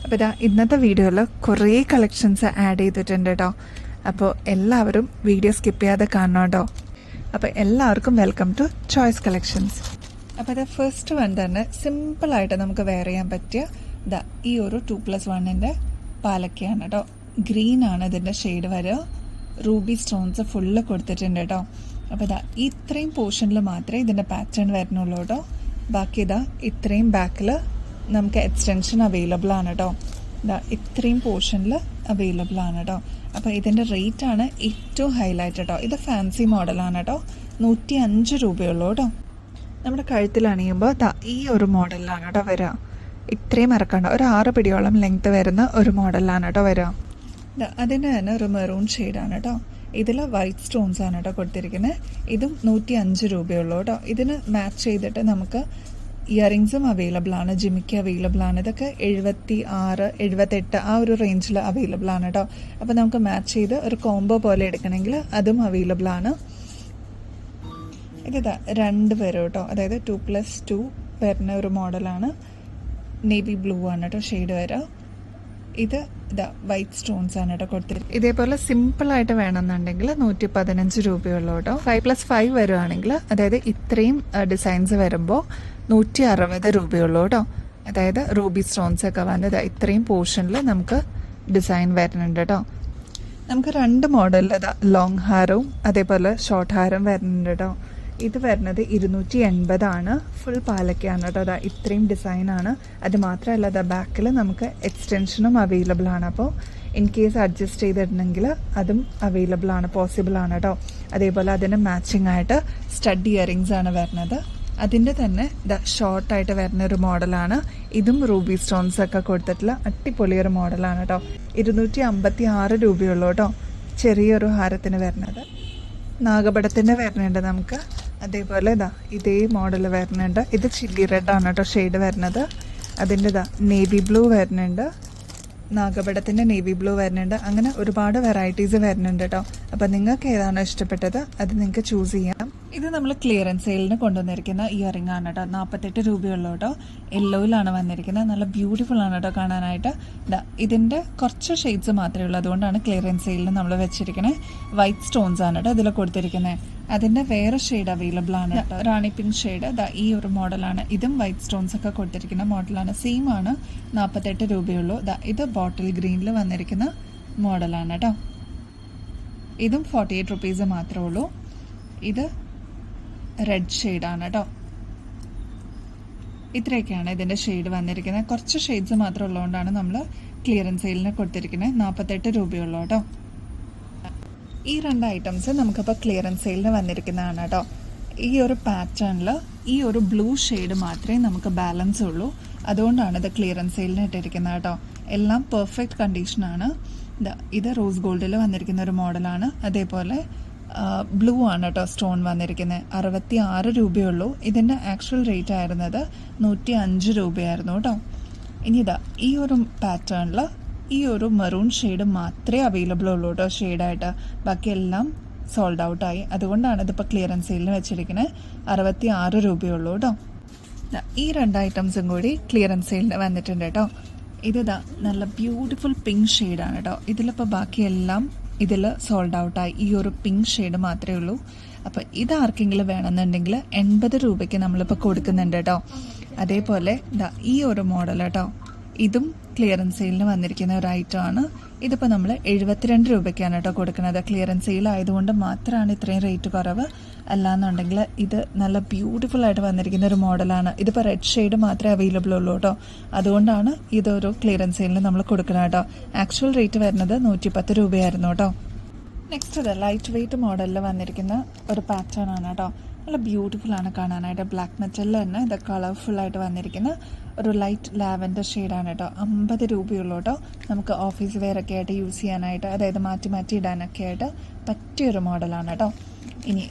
അപ്പോൾ ഇതാ ഇന്നത്തെ വീഡിയോയിൽ കുറേ കളക്ഷൻസ് ആഡ് ചെയ്തിട്ടുണ്ട് കേട്ടോ. അപ്പോൾ എല്ലാവരും വീഡിയോ സ്കിപ്പ് ചെയ്യാതെ കാണണം കേട്ടോ. അപ്പോൾ എല്ലാവർക്കും വെൽക്കം ടു ചോയ്സ് കളക്ഷൻസ്. അപ്പോൾ ഇത് ഫസ്റ്റ് വൺ തന്നെ സിമ്പിളായിട്ട് നമുക്ക് വെയർ ചെയ്യാൻ പറ്റിയ ഇതാ ഈ ഒരു 2+1 പാലക്കയാണ് കേട്ടോ. ഗ്രീനാണ് ഇതിൻ്റെ ഷെയ്ഡ് വരിക. റൂബി സ്റ്റോൺസ് ഫുള്ള് കൊടുത്തിട്ടുണ്ട് കേട്ടോ. അപ്പോൾ ഇതാ ഇത്രയും പോർഷനിൽ മാത്രമേ ഇതിൻ്റെ പാറ്റേൺ വരുന്നുള്ളൂ കേട്ടോ. ബാക്കി ഇതാ ഇത്രയും ബാക്കിൽ നമുക്ക് എക്സ്റ്റൻഷൻ അവൈലബിൾ ആണ് കേട്ടോ. ഇതാ ഇത്രയും പോർഷനിൽ അവൈലബിൾ ആണ് കേട്ടോ. അപ്പോൾ ഇതിൻ്റെ റേറ്റാണ് ഏറ്റവും ഹൈലൈറ്റ് കേട്ടോ. ഇത് ഫാൻസി മോഡലാണ് കേട്ടോ. 105 രൂപയുള്ളൂ കേട്ടോ. നമ്മുടെ കഴുത്തിൽ അണിയുമ്പോൾ ഈ ഒരു മോഡലിലാണ് കേട്ടോ വരിക. ഇത്രയും ഇറക്കണ്ട, ഒരു 6 പിടിയോളം ലെങ്ത്ത് വരുന്ന ഒരു മോഡലാണ് കേട്ടോ വരിക. അതിൻ്റെ തന്നെ ഒരു മെറൂൺ ഷെയ്ഡാണ് കേട്ടോ. ഇതിൽ വൈറ്റ് സ്റ്റോൺസ് ആണ് കേട്ടോ കൊടുത്തിരിക്കുന്നത്. ഇതും 105 രൂപയുള്ളൂ കേട്ടോ. ഇതിന് മാച്ച് ചെയ്തിട്ട് നമുക്ക് ഇയറിങ്സും അവൈലബിൾ ആണ്, ജിമിക്ക് അവൈലബിൾ ആണ്. ഇതൊക്കെ 76, 78 ആ ഒരു റേഞ്ചിൽ അവൈലബിൾ ആണ് കേട്ടോ. അപ്പോൾ നമുക്ക് മാച്ച് ചെയ്ത് ഒരു കോംബോ പോലെ എടുക്കണമെങ്കിൽ അതും അവൈലബിൾ ആണ്. ഇതാ 2 വരും കേട്ടോ. അതായത് 2+2 വരുന്ന ഒരു മോഡലാണ്. നേവി ബ്ലൂ ആണ് കേട്ടോ ഷെയ്ഡ് വരിക. ഇത് ഇതാ വൈറ്റ് സ്റ്റോൺസ് ആണ് കേട്ടോ കൊടുത്തിരിക്കുന്നത്. ഇതേപോലെ സിമ്പിളായിട്ട് വേണമെന്നുണ്ടെങ്കിൽ 115 രൂപയുള്ളൂ കേട്ടോ. 5+5 വരുവാണെങ്കിൽ, അതായത് ഇത്രയും ഡിസൈൻസ് വരുമ്പോൾ 160 രൂപയുള്ളൂ കേട്ടോ. അതായത് റൂബി സ്റ്റോൺസ് ഒക്കെ വന്നത് ഇത്രയും പോർഷനിൽ നമുക്ക് ഡിസൈൻ വരുന്നുണ്ട് കേട്ടോ. നമുക്ക് 2 മോഡലിൽ ലോങ് ഹാരവും അതേപോലെ ഷോർട്ട് ഹാരം വരുന്നുണ്ട് കേട്ടോ. ഇത് വരുന്നത് 280 ആണ്. ഫുൾ പാലക്കയാണ് കേട്ടോ. അതാ ഇത്രയും ഡിസൈനാണ്. അത് മാത്രമല്ല അതാ ബാക്കിൽ നമുക്ക് എക്സ്റ്റൻഷനും അവൈലബിൾ ആണ്. അപ്പോൾ ഇൻ കേസ് അഡ്ജസ്റ്റ് ചെയ്തിട്ടുണ്ടെങ്കിൽ അതും അവൈലബിൾ ആണ്, പോസിബിൾ ആണ് കേട്ടോ. അതേപോലെ അതിന് മാച്ചിങ് ആയിട്ട് സ്റ്റഡ് ഇയറിങ്സ് ആണ് വരുന്നത്. അതിൻ്റെ തന്നെ ഷോർട്ടായിട്ട് വരുന്ന ഒരു മോഡലാണ്. ഇതും റൂബി സ്റ്റോൺസ് ഒക്കെ കൊടുത്തിട്ടുള്ള അടിപൊളിയൊരു മോഡലാണ് കേട്ടോ. 256 രൂപയുള്ളൂ കേട്ടോ ചെറിയൊരു ഹാരത്തിന് വരുന്നത്. നാഗപടത്തിൻ്റെ വരുന്നുണ്ട് നമുക്ക്. അതേപോലെ ഇതേ മോഡൽ വരുന്നുണ്ട്. ഇത് ചില്ലി റെഡ് ആണ് കേട്ടോ ഷെയ്ഡ് വരുന്നത്. അതിൻ്റെ നേവി ബ്ലൂ വരുന്നുണ്ട്. നാഗപടത്തിൻ്റെ നേവി ബ്ലൂ വരുന്നുണ്ട്. അങ്ങനെ ഒരുപാട് വെറൈറ്റീസ് വരുന്നുണ്ട് കേട്ടോ. അപ്പോൾ നിങ്ങൾക്ക് ഏതാണോ ഇഷ്ടപ്പെട്ടത് അത് നിങ്ങൾക്ക് ചൂസ് ചെയ്യാം. ഇത് നമ്മൾ ക്ലിയറൻസ് സെയിലിന് കൊണ്ടുവന്നിരിക്കുന്ന ഇയറിംഗ് ആണ് കേട്ടോ. 48 രൂപയുള്ളൂ കേട്ടോ. യെല്ലോയിലാണ് വന്നിരിക്കുന്നത്. നല്ല ബ്യൂട്ടിഫുൾ ആണ് കേട്ടോ കാണാനായിട്ട്. ഇതിൻ്റെ കുറച്ച് ഷെയ്ഡ്സ് മാത്രമേ ഉള്ളൂ. അതുകൊണ്ടാണ് ക്ലിയറൻസ് സെയിലിന് നമ്മൾ വെച്ചിരിക്കുന്നത്. വൈറ്റ് സ്റ്റോൺസ് ആണ് കേട്ടോ ഇതിൽ കൊടുത്തിരിക്കുന്നത്. അതിൻ്റെ വേറെ ഷെയ്ഡ് അവൈലബിൾ ആണ് കേട്ടോ. റാണി പിങ്ക് ഷെയ്ഡ് ഈ ഒരു മോഡലാണ്. ഇതും വൈറ്റ് സ്റ്റോൺസ് ഒക്കെ കൊടുത്തിരിക്കുന്ന മോഡലാണ്. സെയിം ആണ്. 48 രൂപയുള്ളൂ. ഇത് ബോട്ടിൽ ഗ്രീനിൽ വന്നിരിക്കുന്ന മോഡലാണ് കേട്ടോ. ഇതും 48 റുപ്പീസ് മാത്രമേ ഉള്ളൂ. ഇത് റെഡ് ഷെയ്ഡാണ് കേട്ടോ. ഇത്രയൊക്കെയാണ് ഇതിൻ്റെ ഷെയ്ഡ് വന്നിരിക്കുന്നത്. കുറച്ച് ഷെയ്ഡ്സ് മാത്രം ഉള്ളതുകൊണ്ടാണ് നമ്മൾ ക്ലിയറൻസ് സെയിലിന് കൊടുത്തിരിക്കുന്നത്. 48 രൂപയുള്ളൂ കേട്ടോ. ഈ 2 ഐറ്റംസ് നമുക്കിപ്പോൾ ക്ലിയറൻസ് സെയിലിന് വന്നിരിക്കുന്നതാണ് കേട്ടോ. ഈ ഒരു പാറ്റേണിൽ ഈ ഒരു ബ്ലൂ ഷെയ്ഡ് മാത്രമേ നമുക്ക് ബാലൻസ് ഉള്ളൂ. അതുകൊണ്ടാണ് ഇത് ക്ലിയറൻസ് സെയിലിന് ഇട്ടിരിക്കുന്നത് കേട്ടോ. എല്ലാം പെർഫെക്റ്റ് കണ്ടീഷനാണ്. ഇത് റോസ് ഗോൾഡിൽ വന്നിരിക്കുന്ന ഒരു മോഡലാണ്. അതേപോലെ ബ്ലൂ ആണ് കേട്ടോ സ്റ്റോൺ വന്നിരിക്കുന്നത്. 66 രൂപയുള്ളൂ. ഇതിൻ്റെ ആക്ച്വൽ റേറ്റ് ആയിരുന്നത് 105 രൂപയായിരുന്നു കേട്ടോ. ഇനി ഈ ഒരു പാറ്റേണിൽ ഈ ഒരു മെറൂൺ ഷെയ്ഡ് മാത്രമേ അവൈലബിൾ ഉള്ളൂ കേട്ടോ ഷെയ്ഡായിട്ട്. ബാക്കിയെല്ലാം സോൾഡ് ഔട്ടായി. അതുകൊണ്ടാണ് ഇതിപ്പോൾ ക്ലിയറൻസ് സെയിലിന് വെച്ചിരിക്കുന്നത്. 66 രൂപയുള്ളൂ കേട്ടോ. ഈ 2 ഐറ്റംസും കൂടി ക്ലിയറൻസ് സെയിലിന് വന്നിട്ടുണ്ട് കേട്ടോ. ഇത് നല്ല ബ്യൂട്ടിഫുൾ പിങ്ക് ഷെയ്ഡാണ് കേട്ടോ. ഇതിലിപ്പോൾ ബാക്കിയെല്ലാം ഇതിൽ സോൾഡ് ഔട്ടായി. ഈ ഒരു പിങ്ക് ഷെയ്ഡ് മാത്രമേ ഉള്ളൂ. അപ്പോൾ ഇത് ആർക്കെങ്കിലും വേണമെന്നുണ്ടെങ്കിൽ 80 രൂപയ്ക്ക് നമ്മളിപ്പോൾ കൊടുക്കുന്നുണ്ട് കേട്ടോ. അതേപോലെ ഈ ഒരു മോഡൽ കേട്ടോ. ഇതും ക്ലിയറൻസ് സെയിലിന് വന്നിരിക്കുന്ന ഒരു ഐറ്റമാണ്. ഇതിപ്പോൾ നമ്മൾ 72 രൂപയ്ക്കാണ് കേട്ടോ കൊടുക്കുന്നത്. ക്ലിയറൻസ് സെയിൽ ആയതുകൊണ്ട് മാത്രമാണ് ഇത്രയും റേറ്റ് കുറവ്. അല്ലാന്നുണ്ടെങ്കിൽ ഇത് നല്ല ബ്യൂട്ടിഫുൾ ആയിട്ട് വന്നിരിക്കുന്ന ഒരു മോഡലാണ്. ഇതിപ്പോൾ റെഡ് ഷെയ്ഡ് മാത്രമേ അവൈലബിൾ ഉള്ളൂ കേട്ടോ. അതുകൊണ്ടാണ് ഇതൊരു ക്ലിയറൻസ് സെയിലിന് നമ്മൾ കൊടുക്കുന്നത് കേട്ടോ. ആക്ച്വൽ റേറ്റ് വരുന്നത് 110 രൂപയായിരുന്നു കേട്ടോ. നെക്സ്റ്റ് ലൈറ്റ് വെയ്റ്റ് മോഡലിൽ വന്നിരിക്കുന്ന ഒരു പാറ്റേൺ ആണ് കേട്ടോ. നല്ല ബ്യൂട്ടിഫുൾ ആണ് കാണാനായിട്ട്. ബ്ലാക്ക് മെറ്റലിൽ തന്നെ ഇത് കളർഫുള്ളായിട്ട് വന്നിരിക്കുന്ന ഒരു ലൈറ്റ് ലാവൻഡർ ഷെയ്ഡാണ് കേട്ടോ. 50 രൂപയുള്ളൂ കേട്ടോ. നമുക്ക് ഓഫീസ് വെയർ ഒക്കെ ആയിട്ട് യൂസ് ചെയ്യാനായിട്ട്, അതായത് മാറ്റി മാറ്റി ഇടാനൊക്കെ ആയിട്ട് പറ്റിയൊരു മോഡലാണ് കേട്ടോ. ഇനി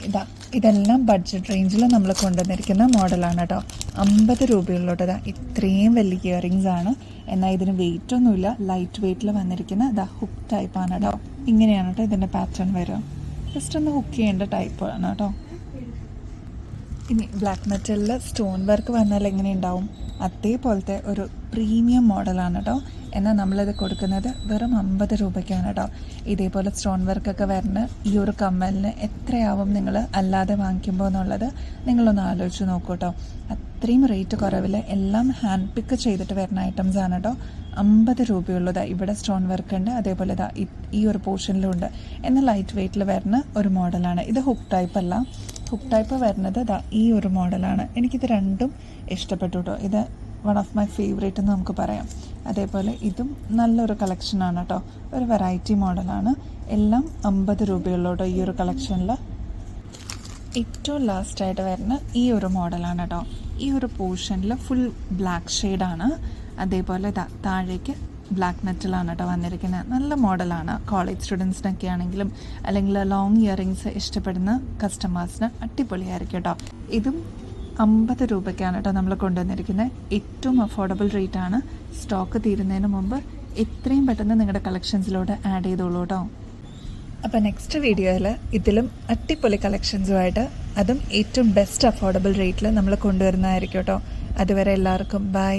ഇതെല്ലാം ബഡ്ജറ്റ് റേഞ്ചിൽ നമ്മൾ കൊണ്ടുവന്നിരിക്കുന്ന മോഡലാണ് കേട്ടോ. 50 രൂപയുള്ളൂ കേട്ടോ. ഇത്രയും വലിയ ഇയറിങ്സ് ആണ്. എന്നാൽ ഇതിന് വെയിറ്റ് ഒന്നുമില്ല. ലൈറ്റ് വെയ്റ്റിൽ വന്നിരിക്കുന്ന ഹുക്ക് ടൈപ്പാണ് കേട്ടോ. ഇങ്ങനെയാണ് കേട്ടോ ഇതിൻ്റെ പാറ്റേൺ വരിക. ജസ്റ്റ് ഒന്ന് ഹുക്ക് ചെയ്യേണ്ട ടൈപ്പാണ് കേട്ടോ. ഇനി ബ്ലാക്ക് മെറ്റലിൽ സ്റ്റോൺ വർക്ക് വന്നാൽ എങ്ങനെ ഉണ്ടാവും? അതേപോലത്തെ ഒരു പ്രീമിയം മോഡലാണ് കേട്ടോ. എന്നാൽ നമ്മളിത് കൊടുക്കുന്നത് വെറും 50 രൂപയ്ക്കാണ് കേട്ടോ. ഇതേപോലെ സ്റ്റോൺ വർക്കൊക്കെ വരുന്ന ഈ ഒരു കമ്മലിന് എത്രയാവും നിങ്ങൾ അല്ലാതെ വാങ്ങിക്കുമ്പോൾ എന്നുള്ളത് നിങ്ങളൊന്ന് ആലോചിച്ച് നോക്കൂ കേട്ടോ. അത്രയും റേറ്റ് കുറവിൽ എല്ലാം ഹാൻഡ് പിക്ക് ചെയ്തിട്ട് വരുന്ന ഐറ്റംസ് ആണ് കേട്ടോ. 50 രൂപയുള്ളത് ഇവിടെ സ്റ്റോൺ വർക്ക് ഉണ്ട്, അതേപോലെ ഇതാ ഈ ഒരു പോർഷനിലും ഉണ്ട്. എന്നാൽ ലൈറ്റ് വെയ്റ്റിൽ വരുന്ന ഒരു മോഡലാണ് ഇത്. ഹുക്ക് ടൈപ്പ് അല്ല. ഹുക്ക് ടൈപ്പ് വരുന്നത് ഇതാ ഈ ഒരു മോഡലാണ്. എനിക്കിത് രണ്ടും ഇഷ്ടപ്പെട്ടു കേട്ടോ. ഇത് വൺ ഓഫ് മൈ ഫേവറേറ്റ് എന്ന് നമുക്ക് പറയാം. അതേപോലെ ഇതും നല്ലൊരു കളക്ഷനാണ് കേട്ടോ. ഒരു വെറൈറ്റി മോഡലാണ്. എല്ലാം 50 രൂപയുള്ളൂ കേട്ടോ ഈ ഒരു കളക്ഷനിൽ. ഏറ്റവും ലാസ്റ്റായിട്ട് വരുന്ന ഈ ഒരു മോഡലാണ് കേട്ടോ. ഈ ഒരു പോർഷനിൽ ഫുൾ ബ്ലാക്ക് ഷെയ്ഡാണ്. അതേപോലെ താഴേക്ക് ബ്ലാക്ക് മെറ്റലാണ് കേട്ടോ വന്നിരിക്കുന്നത്. നല്ല മോഡലാണ്. കോളേജ് സ്റ്റുഡൻസിനൊക്കെ ആണെങ്കിലും അല്ലെങ്കിൽ ലോങ് ഇയറിങ്സ് ഇഷ്ടപ്പെടുന്ന കസ്റ്റമേഴ്സിന് അടിപൊളിയായിരിക്കും കേട്ടോ. ഇതും 50 രൂപയ്ക്കാണ് കേട്ടോ നമ്മൾ കൊണ്ടുവന്നിരിക്കുന്നത്. ഏറ്റവും അഫോർഡബിൾ റേറ്റാണ്. സ്റ്റോക്ക് തീരുന്നതിന് മുമ്പ് എത്രയും പെട്ടെന്ന് നിങ്ങളുടെ കളക്ഷൻസിലോട്ട് ആഡ് ചെയ്തോളൂ കേട്ടോ. അപ്പോൾ നെക്സ്റ്റ് വീഡിയോയിൽ ഇതിലും അടിപൊളി കളക്ഷൻസുമായിട്ട്, അതും ഏറ്റവും ബെസ്റ്റ് അഫോർഡബിൾ റേറ്റിൽ നമ്മൾ കൊണ്ടുവരുന്നതായിരിക്കും കേട്ടോ. അതുവരെ എല്ലാവർക്കും ബൈ.